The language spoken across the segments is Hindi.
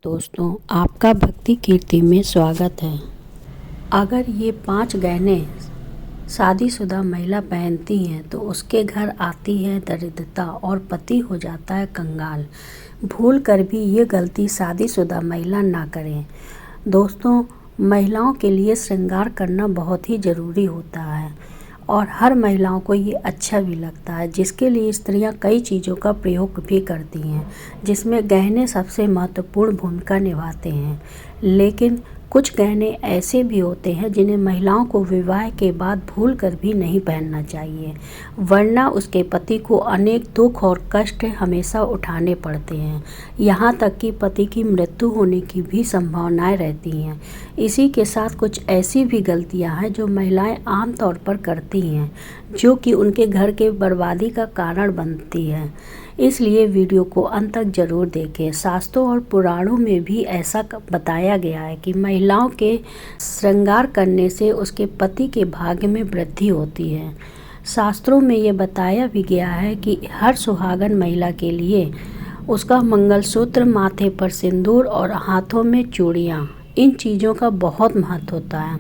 दोस्तों, आपका भक्ति कीर्ति में स्वागत है। अगर ये 5 गहने शादीशुदा महिला पहनती हैं तो उसके घर आती है दरिद्रता और पति हो जाता है कंगाल। भूल कर भी ये गलती शादीशुदा महिला ना करें। दोस्तों, महिलाओं के लिए श्रृंगार करना बहुत ही ज़रूरी होता है और हर महिलाओं को ये अच्छा भी लगता है, जिसके लिए स्त्रियां कई चीज़ों का प्रयोग भी करती हैं, जिसमें गहने सबसे महत्वपूर्ण भूमिका निभाते हैं। लेकिन कुछ गहने ऐसे भी होते हैं जिन्हें महिलाओं को विवाह के बाद भूल कर भी नहीं पहनना चाहिए, वरना उसके पति को अनेक दुख और कष्ट हमेशा उठाने पड़ते हैं। यहाँ तक कि पति की मृत्यु होने की भी संभावनाएं रहती हैं। इसी के साथ कुछ ऐसी भी गलतियाँ हैं जो महिलाएं आम तौर पर करती हैं, जो कि उनके घर के बर्बादी का कारण बनती है। इसलिए वीडियो को अंत तक जरूर देखें। शास्त्रों और पुराणों में भी ऐसा बताया गया है कि महिलाओं के श्रृंगार करने से उसके पति के भाग्य में वृद्धि होती है। शास्त्रों में ये बताया भी गया है कि हर सुहागन महिला के लिए उसका मंगलसूत्र, माथे पर सिंदूर और हाथों में चूड़ियाँ, इन चीज़ों का बहुत महत्व होता है,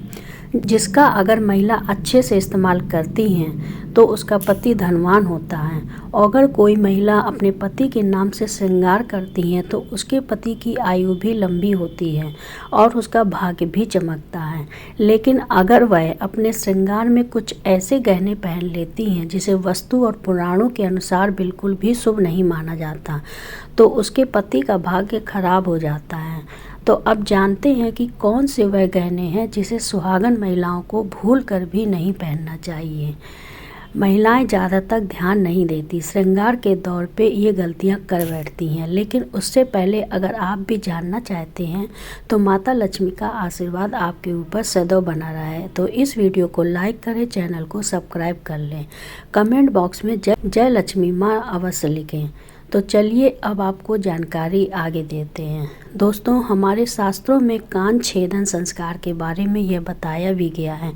जिसका अगर महिला अच्छे से इस्तेमाल करती हैं तो उसका पति धनवान होता है। और अगर कोई महिला अपने पति के नाम से श्रृंगार करती हैं तो उसके पति की आयु भी लंबी होती है और उसका भाग्य भी चमकता है। लेकिन अगर वह अपने श्रृंगार में कुछ ऐसे गहने पहन लेती हैं जिसे वास्तु और पुराणों के अनुसार बिल्कुल भी शुभ नहीं माना जाता, तो उसके पति का भाग्य खराब हो जाता है। तो अब जानते हैं कि कौन से वह गहने हैं जिसे सुहागन महिलाओं को भूल कर भी नहीं पहनना चाहिए। महिलाएं ज़्यादा तक ध्यान नहीं देती, श्रृंगार के दौर पे ये गलतियां कर बैठती हैं। लेकिन उससे पहले अगर आप भी जानना चाहते हैं तो माता लक्ष्मी का आशीर्वाद आपके ऊपर सदैव बना रहा है, तो इस वीडियो को लाइक करें, चैनल को सब्सक्राइब कर लें, कमेंट बॉक्स में जय लक्ष्मी माँ अवश्य लिखें। तो चलिए अब आपको जानकारी आगे देते हैं। दोस्तों, हमारे शास्त्रों में कान छेदन संस्कार के बारे में यह बताया भी गया है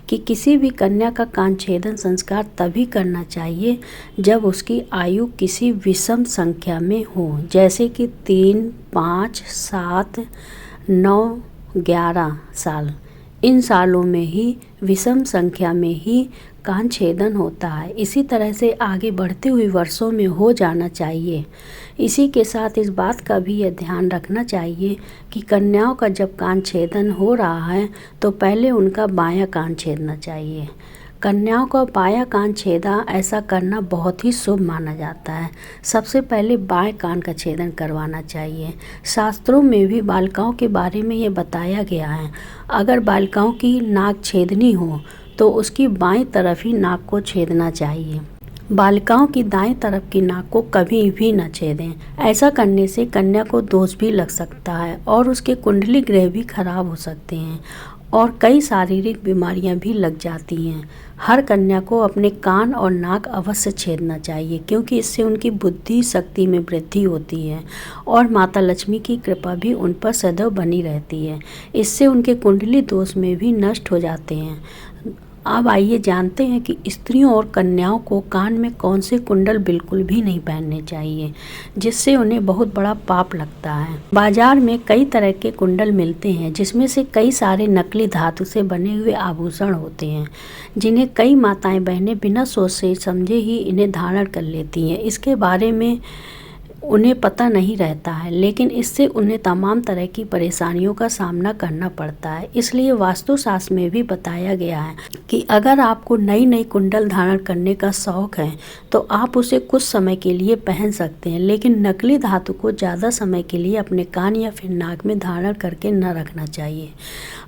कि किसी भी कन्या का कान छेदन संस्कार तभी करना चाहिए जब उसकी आयु किसी विषम संख्या में हो, जैसे कि 3, 5, 7, 9, 11 साल। इन सालों में ही विषम संख्या में ही कान छेदन होता है। इसी तरह से आगे बढ़ते हुए वर्षों में हो जाना चाहिए। इसी के साथ इस बात का भी यह ध्यान रखना चाहिए कि कन्याओं का जब कान छेदन हो रहा है तो पहले उनका बायां कान छेदना चाहिए। कन्याओं का बायां कान छेदा ऐसा करना बहुत ही शुभ माना जाता है। सबसे पहले बाएं कान का छेदन करवाना चाहिए। शास्त्रों में भी बालिकाओं के बारे में ये बताया गया है, अगर बालिकाओं की नाक छेदनी हो तो उसकी बाईं तरफ ही नाक को छेदना चाहिए। बालिकाओं की दाएं तरफ की नाक को कभी भी न छेदें। ऐसा करने से कन्या को दोष भी लग सकता है और उसके कुंडली ग्रह भी खराब हो सकते हैं और कई शारीरिक बीमारियां भी लग जाती हैं। हर कन्या को अपने कान और नाक अवश्य छेदना चाहिए, क्योंकि इससे उनकी बुद्धि शक्ति में वृद्धि होती है और माता लक्ष्मी की कृपा भी उन पर सदैव बनी रहती है। इससे उनके कुंडली दोष में भी नष्ट हो जाते हैं। अब आइए जानते हैं कि स्त्रियों और कन्याओं को कान में कौन से कुंडल बिल्कुल भी नहीं पहनने चाहिए, जिससे उन्हें बहुत बड़ा पाप लगता है। बाजार में कई तरह के कुंडल मिलते हैं, जिसमें से कई सारे नकली धातु से बने हुए आभूषण होते हैं, जिन्हें कई माताएं बहनें बिना सोच से समझे ही इन्हें धारण कर लेती हैं। इसके बारे में उन्हें पता नहीं रहता है, लेकिन इससे उन्हें तमाम तरह की परेशानियों का सामना करना पड़ता है। इसलिए वास्तुशास्त्र में भी बताया गया है कि अगर आपको नई नई कुंडल धारण करने का शौक है तो आप उसे कुछ समय के लिए पहन सकते हैं, लेकिन नकली धातु को ज़्यादा समय के लिए अपने कान या फिर नाक में धारण करके न रखना चाहिए।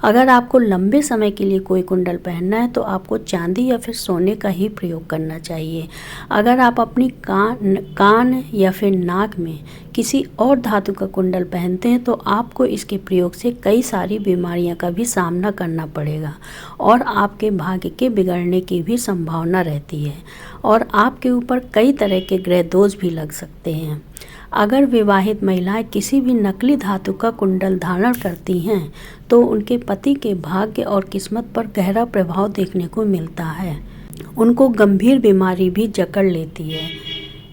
अगर आपको लंबे समय के लिए कोई कुंडल पहनना है तो आपको चांदी या फिर सोने का ही प्रयोग करना चाहिए। अगर आप अपनी कान या फिर नाक में किसी और धातु का कुंडल पहनते हैं तो आपको इसके प्रयोग से कई सारी बीमारियां का भी सामना करना पड़ेगा और आपके भाग्य के बिगड़ने की भी संभावना रहती है और आपके ऊपर कई तरह के ग्रह दोष भी लग सकते हैं। अगर विवाहित महिलाएं किसी भी नकली धातु का कुंडल धारण करती हैं तो उनके पति के भाग्य और किस्मत पर गहरा प्रभाव देखने को मिलता है। उनको गंभीर बीमारी भी जकड़ लेती है।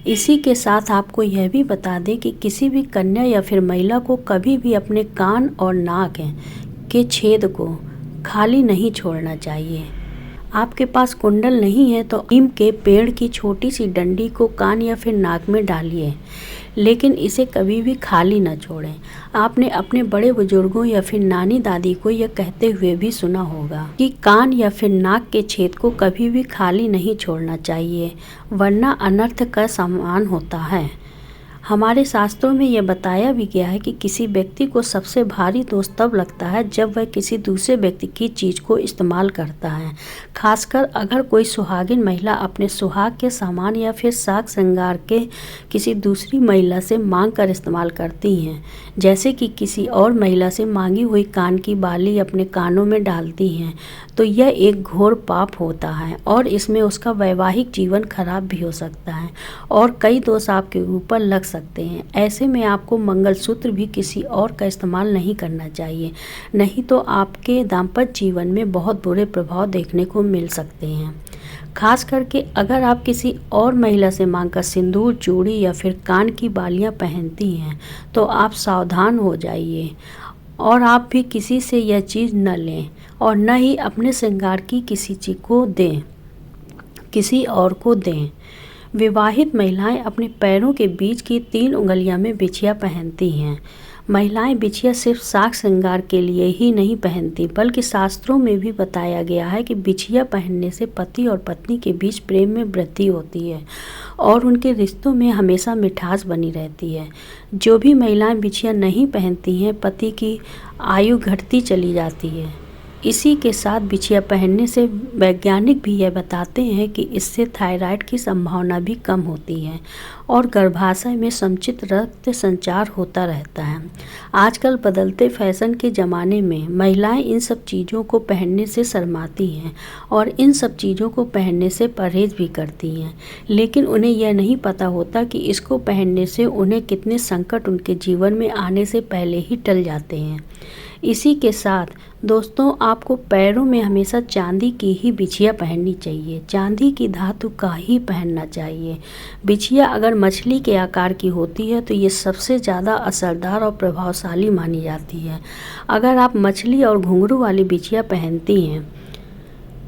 इसी के साथ आपको यह भी बता दें कि किसी भी कन्या या फिर महिला को कभी भी अपने कान और नाक के छेद को खाली नहीं छोड़ना चाहिए। आपके पास कुंडल नहीं है तो नीम के पेड़ की छोटी सी डंडी को कान या फिर नाक में डालिए, लेकिन इसे कभी भी खाली न छोड़ें। आपने अपने बड़े बुजुर्गों या फिर नानी दादी को यह कहते हुए भी सुना होगा कि कान या फिर नाक के छेद को कभी भी खाली नहीं छोड़ना चाहिए, वरना अनर्थ का समान होता है। हमारे शास्त्रों में यह बताया भी गया है कि किसी व्यक्ति को सबसे भारी दोष तब लगता है जब वह किसी दूसरे व्यक्ति की चीज़ को इस्तेमाल करता है, खासकर अगर कोई सुहागिन महिला अपने सुहाग के सामान या फिर साग श्रृंगार के किसी दूसरी महिला से मांग कर इस्तेमाल करती हैं, जैसे कि किसी और महिला से मांगी हुई कान की बाली अपने कानों में डालती हैं, तो यह एक घोर पाप होता है और इसमें उसका वैवाहिक जीवन खराब भी हो सकता है और कई दोष आपके ऊपर लग सकते हैं। ऐसे में आपको मंगलसूत्र भी किसी और का इस्तेमाल नहीं करना चाहिए, नहीं तो आपके दाम्पत्य जीवन में बहुत बुरे प्रभाव देखने को मिल सकते हैं। खास करके अगर आप किसी और महिला से मांगकर सिंदूर, चूड़ी या फिर कान की बालियां पहनती हैं तो आप सावधान हो जाइए और आप भी किसी से यह चीज़ न लें और न ही अपने श्रृंगार की किसी चीज़ को दें, किसी और को दें। विवाहित महिलाएं अपने पैरों के बीच की 3 उंगलियां में बिछिया पहनती हैं। महिलाएं बिछिया सिर्फ साग श्रृंगार के लिए ही नहीं पहनती, बल्कि शास्त्रों में भी बताया गया है कि बिछिया पहनने से पति और पत्नी के बीच प्रेम में वृद्धि होती है और उनके रिश्तों में हमेशा मिठास बनी रहती है। जो भी महिलाएं बिछिया नहीं पहनती हैं, पति की आयु घटती चली जाती है। इसी के साथ बिछिया पहनने से वैज्ञानिक भी यह बताते हैं कि इससे थायराइड की संभावना भी कम होती है और गर्भाशय में समुचित रक्त संचार होता रहता है। आजकल बदलते फैशन के ज़माने में महिलाएं इन सब चीज़ों को पहनने से शर्माती हैं और इन सब चीज़ों को पहनने से परहेज भी करती हैं, लेकिन उन्हें यह नहीं पता होता कि इसको पहनने से उन्हें कितने संकट उनके जीवन में आने से पहले ही टल जाते हैं। इसी के साथ दोस्तों, आपको पैरों में हमेशा चांदी की ही बिछिया पहननी चाहिए, चांदी की धातु का ही पहनना चाहिए। बिछिया अगर मछली के आकार की होती है तो ये सबसे ज़्यादा असरदार और प्रभावशाली मानी जाती है। अगर आप मछली और घुंघरू वाली बिछिया पहनती हैं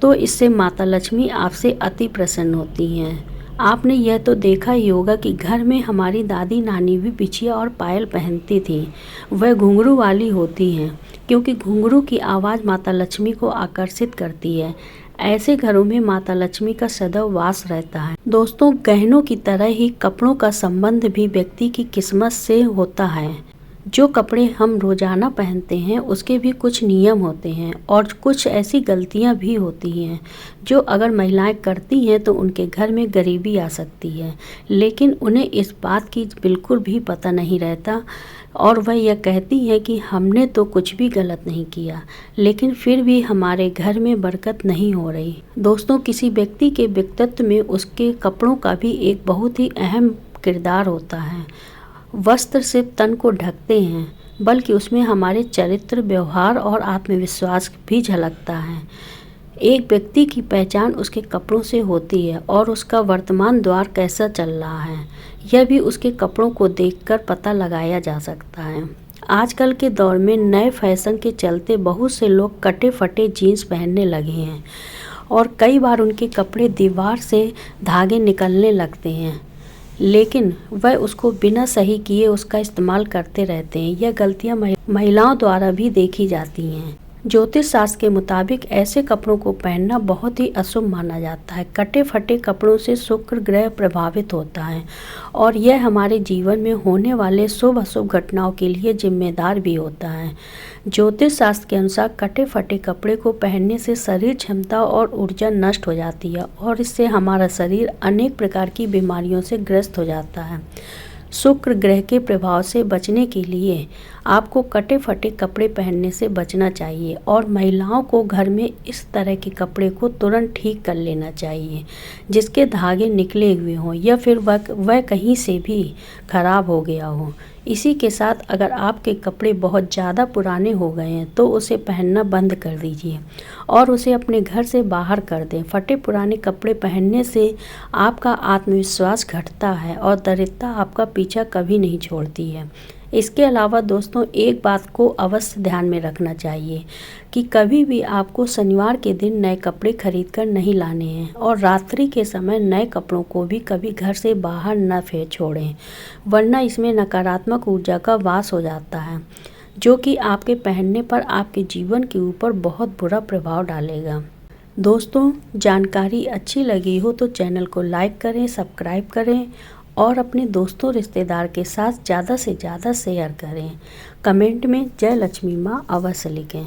तो इससे माता लक्ष्मी आपसे अति प्रसन्न होती हैं। आपने यह तो देखा ही होगा कि घर में हमारी दादी नानी भी बिछिया और पायल पहनती थी। वह घुंघरू वाली होती हैं क्योंकि घुंघरू की आवाज़ माता लक्ष्मी को आकर्षित करती है। ऐसे घरों में माता लक्ष्मी का सदैव वास रहता है। दोस्तों, गहनों की तरह ही कपड़ों का संबंध भी व्यक्ति की किस्मत से होता है। जो कपड़े हम रोज़ाना पहनते हैं उसके भी कुछ नियम होते हैं और कुछ ऐसी गलतियां भी होती हैं जो अगर महिलाएं करती हैं तो उनके घर में गरीबी आ सकती है, लेकिन उन्हें इस बात की बिल्कुल भी पता नहीं रहता और वह यह कहती हैं कि हमने तो कुछ भी गलत नहीं किया, लेकिन फिर भी हमारे घर में बरकत नहीं हो रही। दोस्तों, किसी व्यक्ति के व्यक्तित्व में उसके कपड़ों का भी एक बहुत ही अहम किरदार होता है। वस्त्र सिर्फ तन को ढकते हैं, बल्कि उसमें हमारे चरित्र, व्यवहार और आत्मविश्वास भी झलकता है। एक व्यक्ति की पहचान उसके कपड़ों से होती है और उसका वर्तमान द्वार कैसा चल रहा है यह भी उसके कपड़ों को देखकर पता लगाया जा सकता है। आजकल के दौर में नए फैशन के चलते बहुत से लोग कटे फटे जीन्स पहनने लगे हैं और कई बार उनके कपड़े दीवार से धागे निकलने लगते हैं, लेकिन वह उसको बिना सही किए उसका इस्तेमाल करते रहते हैं। यह गलतियां महिलाओं द्वारा भी देखी जाती हैं। ज्योतिष शास्त्र के मुताबिक ऐसे कपड़ों को पहनना बहुत ही अशुभ माना जाता है। कटे फटे कपड़ों से शुक्र ग्रह प्रभावित होता है और यह हमारे जीवन में होने वाले शुभ अशुभ घटनाओं के लिए जिम्मेदार भी होता है। ज्योतिष शास्त्र के अनुसार कटे फटे कपड़े को पहनने से शरीर क्षमता और ऊर्जा नष्ट हो जाती है और इससे हमारा शरीर अनेक प्रकार की बीमारियों से ग्रस्त हो जाता है। शुक्र ग्रह के प्रभाव से बचने के लिए आपको कटे फटे कपड़े पहनने से बचना चाहिए और महिलाओं को घर में इस तरह के कपड़े को तुरंत ठीक कर लेना चाहिए जिसके धागे निकले हुए हों या फिर वह कहीं से भी खराब हो गया हो। इसी के साथ अगर आपके कपड़े बहुत ज़्यादा पुराने हो गए हैं तो उसे पहनना बंद कर दीजिए और उसे अपने घर से बाहर कर दें। फटे पुराने कपड़े पहनने से आपका आत्मविश्वास घटता है और दरिद्रता आपका पीछा कभी नहीं छोड़ती है। इसके अलावा दोस्तों, एक बात को अवश्य ध्यान में रखना चाहिए कि कभी भी आपको शनिवार के दिन नए कपड़े खरीद कर नहीं लाने हैं और रात्रि के समय नए कपड़ों को भी कभी घर से बाहर न फेंक छोड़ें, वरना इसमें नकारात्मक ऊर्जा का वास हो जाता है, जो कि आपके पहनने पर आपके जीवन के ऊपर बहुत बुरा प्रभाव डालेगा। दोस्तों, जानकारी अच्छी लगी हो तो चैनल को लाइक करें, सब्सक्राइब करें और अपने दोस्तों रिश्तेदार के साथ ज़्यादा से ज़्यादा शेयर करें। कमेंट में जय लक्ष्मी माँ अवश्य लिखें।